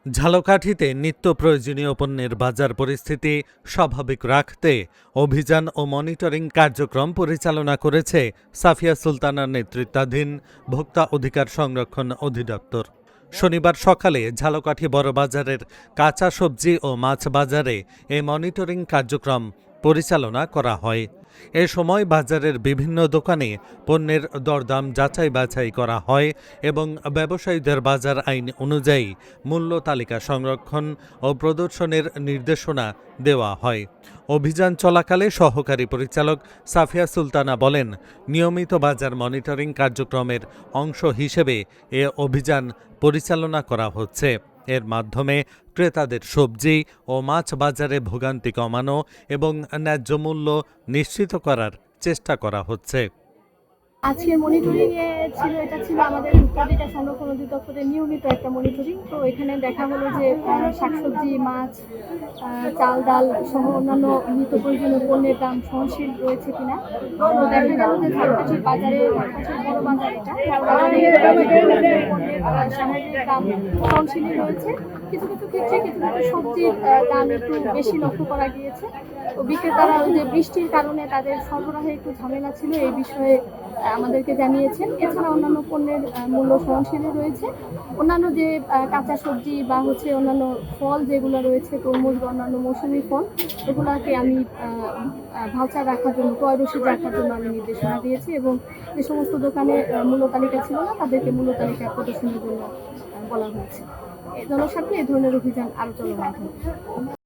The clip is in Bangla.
ঝালকাঠিতে নিত্য প্রয়োজনীয় পণ্যের বাজার পরিস্থিতি স্বাভাবিক রাখতে অভিযান ও মনিটরিং কার্যক্রম পরিচালনা করেছে সাফিয়া সুলতানার নেতৃত্বাধীন ভোক্তা অধিকার সংরক্ষণ অধিদপ্তর। শনিবার সকালে ঝালকাঠি বড়বাজারের কাঁচা সবজি ও মাছ বাজারে এই মনিটরিং কার্যক্রম পরিচালনা করা হয়। এ সময় বাজারের বিভিন্ন দোকানে পণ্যের দরদাম যাচাই বাছাই করা হয় এবং ব্যবসায়ীদের বাজার আইন অনুযায়ী মূল্য তালিকা সংরক্ষণ ও প্রদর্শনের নির্দেশনা দেওয়া হয়। অভিযান চলাকালে সহকারী পরিচালক সাফিয়া সুলতানা বলেন, নিয়মিত বাজার মনিটরিং কার্যক্রমের অংশ হিসেবে এ অভিযান পরিচালনা করা হচ্ছে। এর মাধ্যমে ক্রেতাদের সবজি ও মাছ বাজারে ভোগান্তি কমানো এবং ন্যায্য মূল্য নিশ্চিত করার চেষ্টা করা হচ্ছে। আজকের মনিটরিং এটা ছিল আমাদের ভোক্তা অধিকার সংরক্ষণ অধিদপ্তরের নিয়মিত একটা মনিটরিং। তো এখানে দেখা হলো যে শাকসবজি, মাছ, চাল, ডাল সহ অন্যান্য নিত্য প্রয়োজনীয় পণ্যের দাম সহনশীল রয়েছে কিনা। তো দেখা গেল যে ঝালকাঠির বাজারে, ঝালকাঠির বড় বাজার এটা সামগ্রিক দাম সহনশীলই রয়েছে। কিছু কিছু ক্ষেত্রে কিছু কিছু সবজির দাম একটু বেশি লক্ষ্য করা গিয়েছে। তো বিক্রেতারা ওই যে বৃষ্টির কারণে তাদের সরবরাহে একটু ঝামেলা ছিল, এই বিষয়ে আমাদেরকে জানিয়েছেন। এছাড়া অন্যান্য পণ্যের মূল্য সহনশীলই রয়েছে। অন্যান্য যে কাঁচা সবজি বা অন্যান্য ফল যেগুলো রয়েছে, তরমুজ বা অন্যান্য মৌসুমী ফল, এগুলোকে আমি ভাউচার রাখার জন্য, ক্রয় রসিদ রাখার জন্য আমি নির্দেশনা দিয়েছি এবং যে সমস্ত দোকানে মূল্য তালিকা ছিল না তাদেরকে মূল্য তালিকা প্রদর্শনের জন্য বলা হয়েছে। জনস্বার্থে এই ধরনের অভিযান আরও চলমান থাকবে।